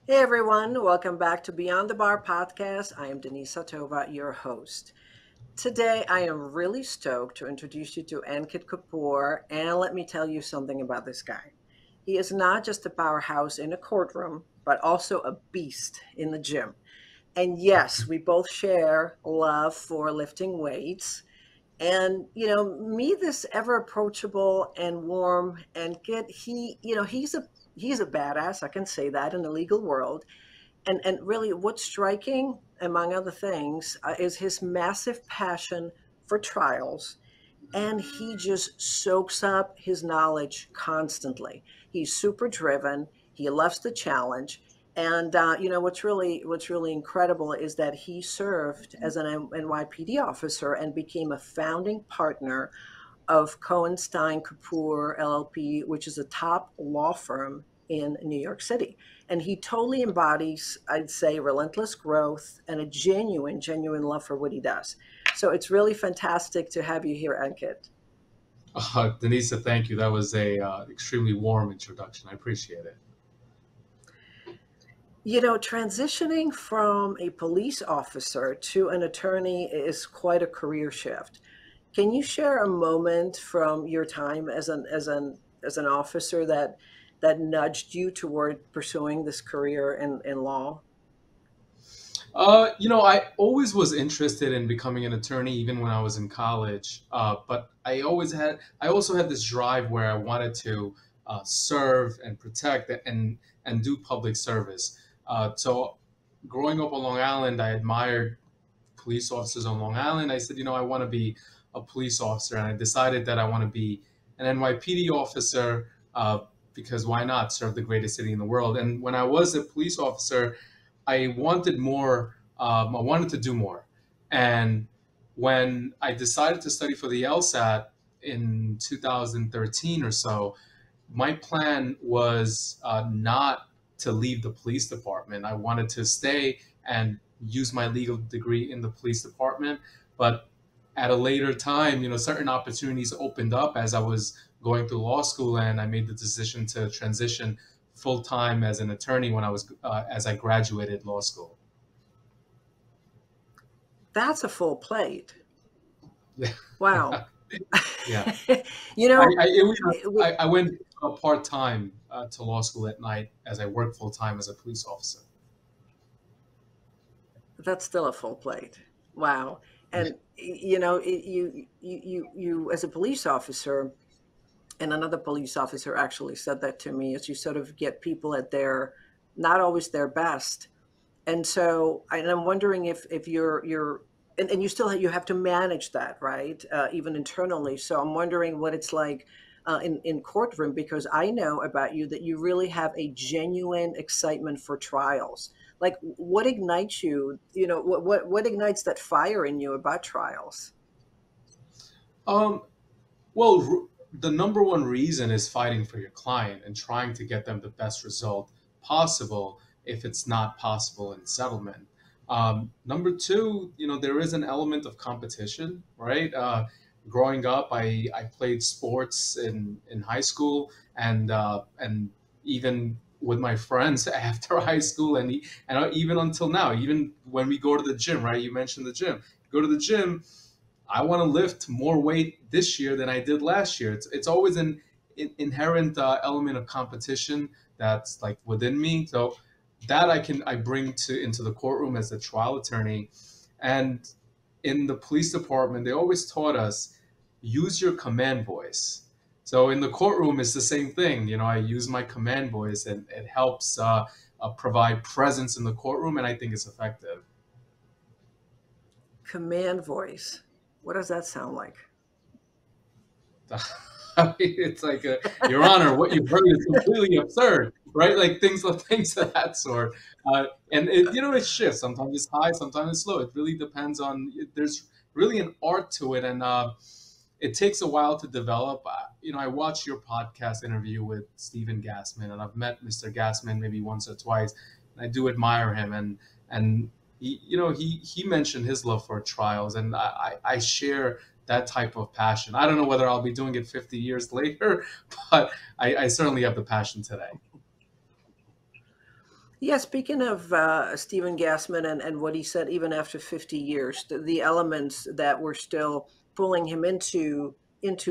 Hey everyone, welcome back to Beyond the Bar podcast. I am Denisa Tova, your host. Today I am really stoked to introduce you to Ankit Kapoor, and let me tell you something about this guy. He is not just a powerhouse in a courtroom, but also a beast in the gym. And yes, we both share love for lifting weights. And me, this ever approachable and warm and get he's a badass. I can say that in the legal world. And really, what's striking, among other things, is his massive passion for trials, and he just soaks up his knowledge constantly. He's super driven. He loves the challenge. And what's really incredible is that he served as an NYPD officer and became a founding partner of Cohen Stine Kapoor LLP, which is a top law firm in New York City. And he totally embodies, I'd say, relentless growth and a genuine love for what he does. So it's really fantastic to have you here, Ankit. Denisa, thank you. That was a extremely warm introduction. I appreciate it. Transitioning from a police officer to an attorney is quite a career shift. Can you share a moment from your time as an officer that nudged you toward pursuing this career in law? I always was interested in becoming an attorney, even when I was in college. But I also had this drive where I wanted to serve and protect and do public service. So, growing up on Long Island, I admired police officers on Long Island. I said, I want to be a police officer, and I decided that I want to be an NYPD officer because why not serve the greatest city in the world? And when I was a police officer, I wanted more. I wanted to do more, and when I decided to study for the LSAT in 2013 or so, my plan was not to leave the police department. I wanted to stay and use my legal degree in the police department. But at a later time, certain opportunities opened up as I was going through law school, and I made the decision to transition full time as an attorney when I was as I graduated law school. That's a full plate. Wow. Yeah, you know, I went part time to law school at night as I worked full time as a police officer. that's still a full plate. Wow. And you as a police officer, and another police officer actually said that to me, is you sort of get people at their not always their best. And so, and I'm wondering if you're and you still you have to manage that, right? Even internally. So I'm wondering what it's like in courtroom, because I know about you that you really have a genuine excitement for trials. Like, what ignites you? What ignites that fire in you about trials? Um, Well, the number one reason is fighting for your client and trying to get them the best result possible if it's not possible in settlement. Number two, there is an element of competition, right? Growing up, I played sports in high school and even with my friends after high school and even until now, even when we go to the gym, right? You mentioned the gym. Go to the gym, I want to lift more weight this year than I did last year. It's always an inherent element of competition that's like within me. So that I bring to into the courtroom as a trial attorney, and in the police department they always taught us use your command voice. So in the courtroom it's the same thing. I use my command voice and it helps provide presence in the courtroom, and I think it's effective. Command voice. What does that sound like? It's like Your Honor, what you've heard is completely absurd, right? Like things of that sort. And it shifts. Sometimes it's high, sometimes it's low. It really depends on. There's really an art to it, and it takes a while to develop. I watched your podcast interview with Stephen Gassman, and I've met Mr. Gassman maybe once or twice. And I do admire him, and he mentioned his love for trials, and I share that type of passion. I don't know whether I'll be doing it 50 years later, but I certainly have the passion today. Yeah, speaking of Stephen Gassman and what he said, even after 50 years, the elements that were still pulling him into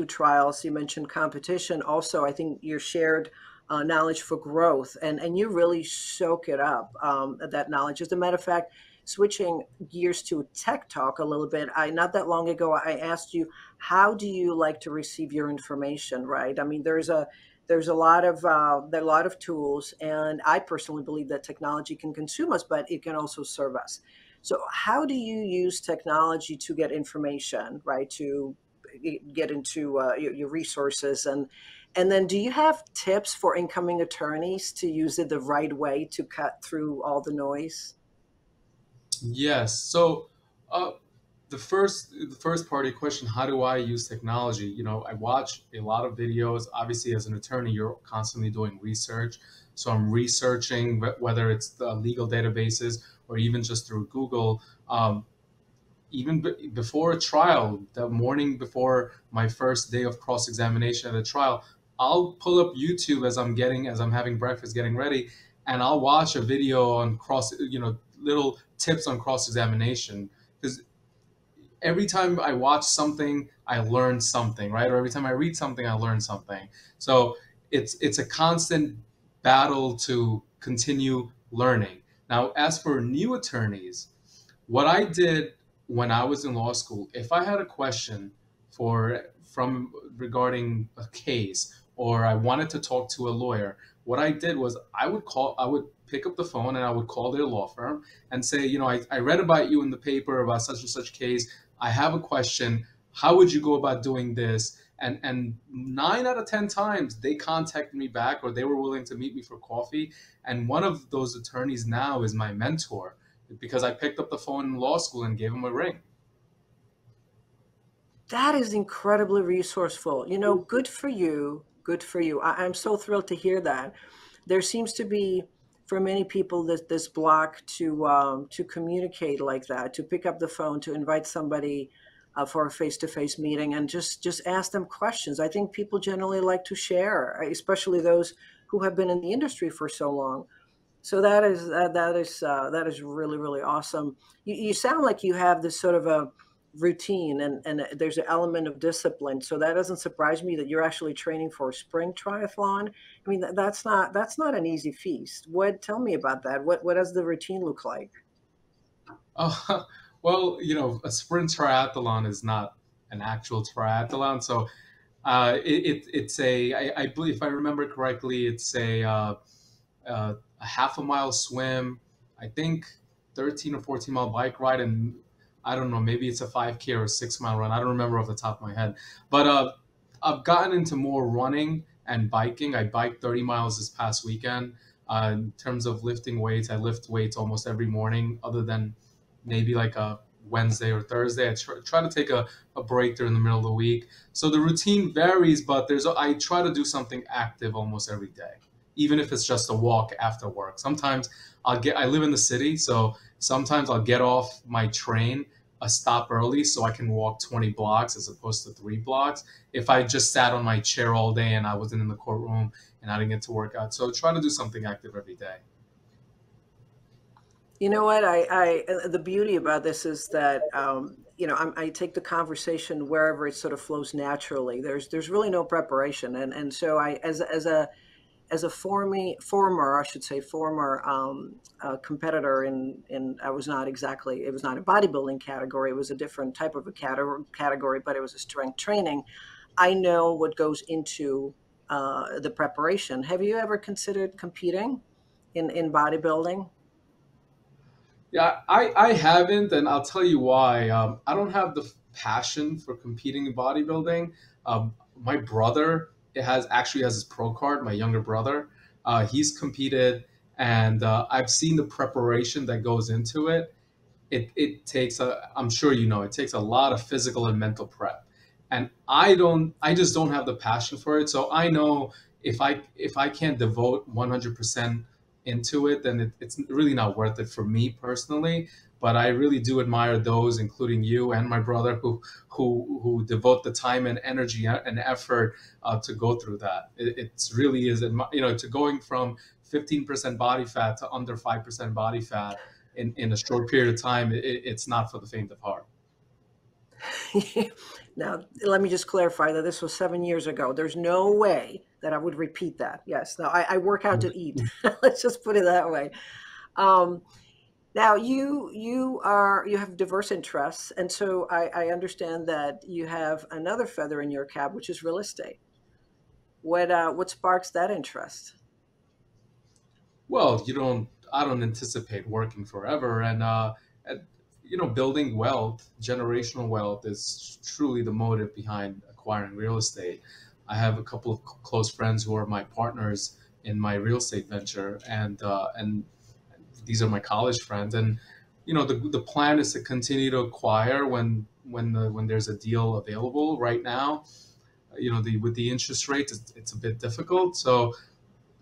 trials. You mentioned competition. Also, I think your shared knowledge for growth, and you really soak it up, that knowledge. As a matter of fact, switching gears to tech talk a little bit, I not that long ago I asked you, how do you like to receive your information? Right? I mean, there's a lot of there are a lot of tools, and I personally believe that technology can consume us, but it can also serve us. So how do you use technology to get information, right, to get into your resources, and then do you have tips for incoming attorneys to use it the right way to cut through all the noise? Yes. So, uh, the first part of your question, how do I use technology? I watch a lot of videos. Obviously, as an attorney, you're constantly doing research. So I'm researching whether it's the legal databases or even just through Google. Even before a trial, the morning before my first day of cross examination at a trial, I'll pull up YouTube as I'm having breakfast, getting ready, and I'll watch a video on little tips on cross examination. Because every time I watch something, I learn something, right? Or every time I read something, I learn something. So it's a constant battle to continue learning. Now, as for new attorneys, what I did when I was in law school, if I had a question from regarding a case or I wanted to talk to a lawyer, what I did was I would pick up the phone and I would call their law firm and say, I read about you in the paper about such and such case. I have a question. How would you go about doing this? And 9 out of 10 times they contacted me back or they were willing to meet me for coffee. And one of those attorneys now is my mentor because I picked up the phone in law school and gave him a ring. That is incredibly resourceful. Good for you. Good for you. I'm so thrilled to hear that. There seems to be, for many people, this block to communicate like that, to pick up the phone, to invite somebody for a face-to-face meeting, and just ask them questions. I think people generally like to share, especially those who have been in the industry for so long. So that is really really awesome. You sound like you have this sort of a routine, and there's an element of discipline. So that doesn't surprise me that you're actually training for a spring triathlon. I mean, that's not an easy feast. What Tell me about that. What does the routine look like? Oh, well, a sprint triathlon is not an actual triathlon. So it's I believe, if I remember correctly, it's a half a mile swim, I think 13 or 14 mile bike ride, and I don't know, maybe it's a 5K or a 6 mile run. I don't remember off the top of my head. But I've gotten into more running and biking. I biked 30 miles this past weekend. In terms of lifting weights, I lift weights almost every morning, other than maybe like a Wednesday or Thursday. I try to take a break during the middle of the week. So the routine varies, but I try to do something active almost every day, even if it's just a walk after work. Sometimes I live in the city, so sometimes I'll get off my train a stop early so I can walk 20 blocks as opposed to 3 blocks if I just sat on my chair all day and I wasn't in the courtroom and I didn't get to work out. So try to do something active every day. You know what? The beauty about this is that I take the conversation wherever it sort of flows naturally. There's really no preparation, and so I as a former, I should say, former competitor in I was not exactly, it was not a bodybuilding category. It was a different type of a category, but it was a strength training. I know what goes into the preparation. Have you ever considered competing in bodybuilding? Yeah, I haven't, and I'll tell you why. I don't have the passion for competing in bodybuilding. My brother actually has his pro card. My younger brother, he's competed, and I've seen the preparation that goes into it. It takes I'm sure it takes a lot of physical and mental prep, and I just don't have the passion for it. So I know if I can't devote 100% into it, then it's really not worth it for me personally. But I really do admire those, including you and my brother, who devote the time and energy and effort to go through that. It's really is to going from 15% body fat to under 5% body fat in a short period of time, it's not for the faint of heart. Now, let me just clarify that this was 7 years ago. There's no way that I would repeat that. Yes. No, I work out to eat. Let's just put it that way. Um, Now you have diverse interests, and so I understand that you have another feather in your cap, which is real estate. What sparks that interest? Well, I don't anticipate working forever, and building wealth, generational wealth, is truly the motive behind acquiring real estate. I have a couple of close friends who are my partners in my real estate venture, and these are my college friends, and the plan is to continue to acquire when there's a deal available. Right now, with the interest rates, it's a bit difficult, so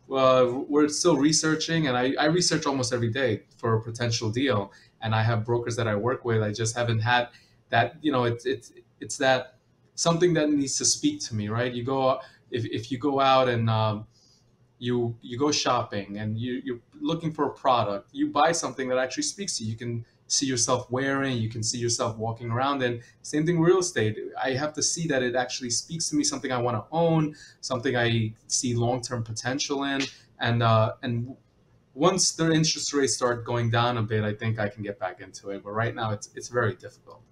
we're still researching, and I research almost every day for a potential deal, and I have brokers that I work with. I just haven't had that. It's that something that needs to speak to me, right? If you go out and you go shopping and you're looking for a product, you buy something that actually speaks to you. You can see yourself wearing, you can see yourself walking around. And same thing with real estate. I have to see that it actually speaks to me, something I want to own, something I see long-term potential in. And once the interest rates start going down a bit, I think I can get back into it. But right now it's very difficult.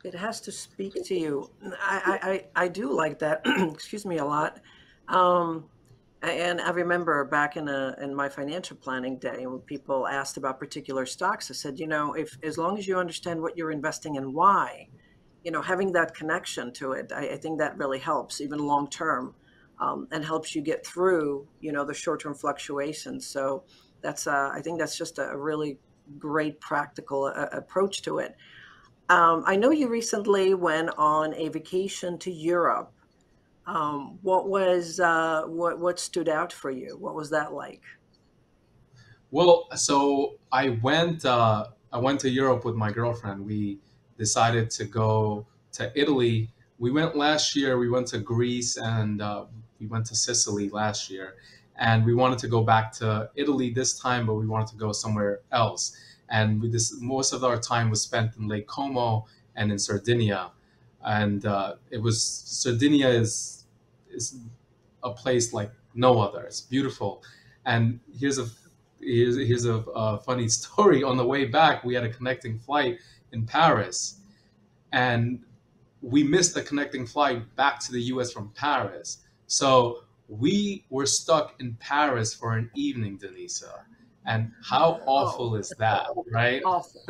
It has to speak to you. I do like that. Excuse me, a lot. Um, and I remember back in my financial planning day, when people asked about particular stocks, I said, if as long as you understand what you're investing and why, having that connection to it, I think that really helps, even long term, and helps you get through, the short term fluctuations. So I think that's just a really great practical approach to it. I know you recently went on a vacation to Europe. What stood out for you? What was that like? Well, so I went to Europe with my girlfriend. We decided to go to Italy. We went last year. We went to Greece, and we went to Sicily last year. And we wanted to go back to Italy this time, but we wanted to go somewhere else. And most of our time was spent in Lake Como and in Sardinia. And it was Sardinia is a place like no other. It's beautiful. And here's a funny story. On the way back, we had a connecting flight in Paris, and we missed the connecting flight back to the U.S. from Paris. So we were stuck in Paris for an evening, Denisa. And how Oh, awful is that, right? awful.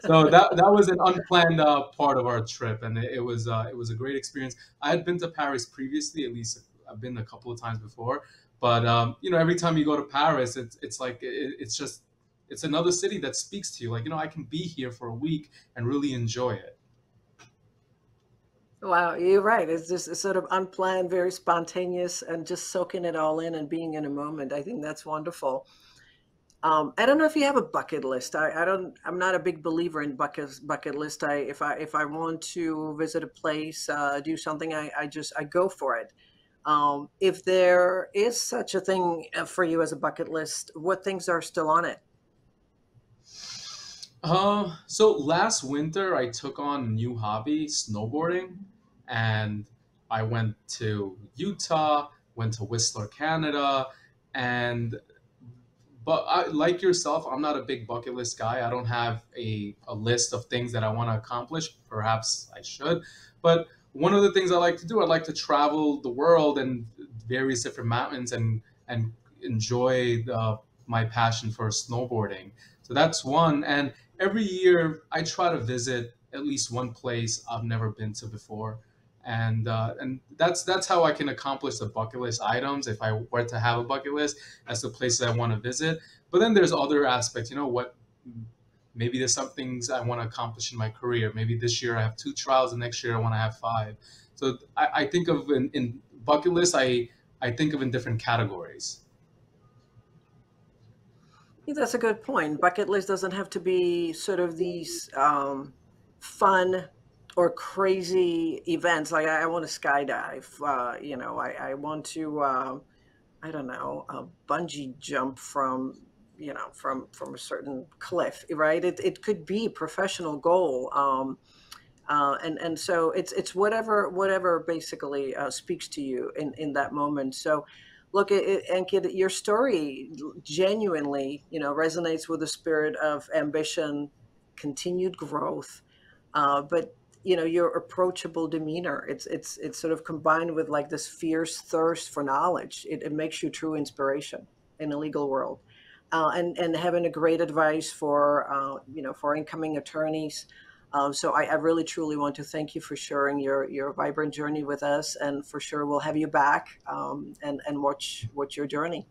So that was an unplanned part of our trip, and it was a great experience. I had been to Paris previously, at least I've been a couple of times before, but every time you go to Paris, it's like it's another city that speaks to you. Like, I can be here for a week and really enjoy it. Wow, you're right. It's just sort of unplanned, very spontaneous, and just soaking it all in and being in a moment. I think that's wonderful. I don't know if you have a bucket list. I'm not a big believer in bucket list. If I want to visit a place, do something, I go for it. If there is such a thing for you as a bucket list, what things are still on it? So last winter I took on a new hobby, snowboarding, and I went to Utah, went to Whistler, Canada, and but like yourself, I'm not a big bucket list guy. I don't have a list of things that I want to accomplish. Perhaps I should. But one of the things I like to do, I like to travel the world and various different mountains and enjoy my passion for snowboarding. So that's one. And every year I try to visit at least one place I've never been to before. And that's how I can accomplish the bucket list items if I were to have a bucket list as the places I want to visit. But then there's other aspects. What? Maybe there's some things I want to accomplish in my career. Maybe this year I have two trials, and next year I want to have five. So I think of in bucket list. I think of in different categories. Yeah, that's a good point. Bucket list doesn't have to be sort of these fun or crazy events. Like I want to skydive. I want to. I don't know, a bungee jump from, from a certain cliff, right? It could be professional goal. And so it's whatever basically speaks to you in that moment. So look, Ankit, your story genuinely, resonates with the spirit of ambition, continued growth, but your approachable demeanor, it's sort of combined with like this fierce thirst for knowledge. It makes you true inspiration in the legal world, and having a great advice for for incoming attorneys. So I really truly want to thank you for sharing your vibrant journey with us, and for sure we'll have you back, and watch your journey.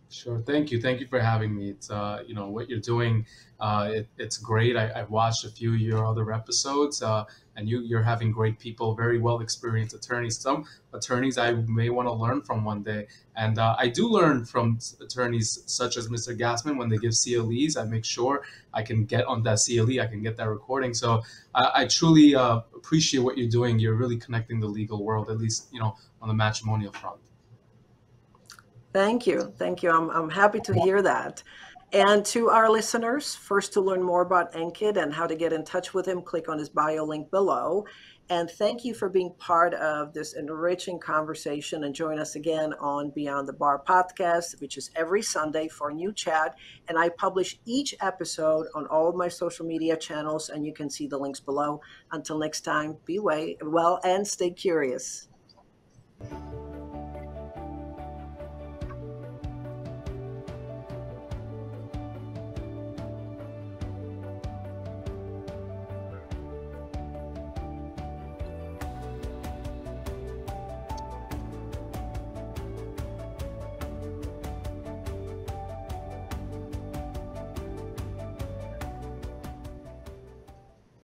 Sure. Thank you. Thank you for having me. It's what you're doing. It's great. I've watched a few of your other episodes, and you're having great people, very well experienced attorneys. Some attorneys I may want to learn from one day, and I do learn from attorneys such as Mr. Gassman when they give CLEs. I make sure I can get on that CLE. I can get that recording. So I truly appreciate what you're doing. You're really connecting the legal world, at least on the matrimonial front. Thank you. Thank you. I'm happy to hear that. And to our listeners, first, to learn more about Ankit and how to get in touch with him, click on his bio link below. And thank you for being part of this enriching conversation, and join us again on Beyond the Bar podcast, which is every Sunday for a new chat. And I publish each episode on all of my social media channels, and you can see the links below. Until next time, be well and stay curious.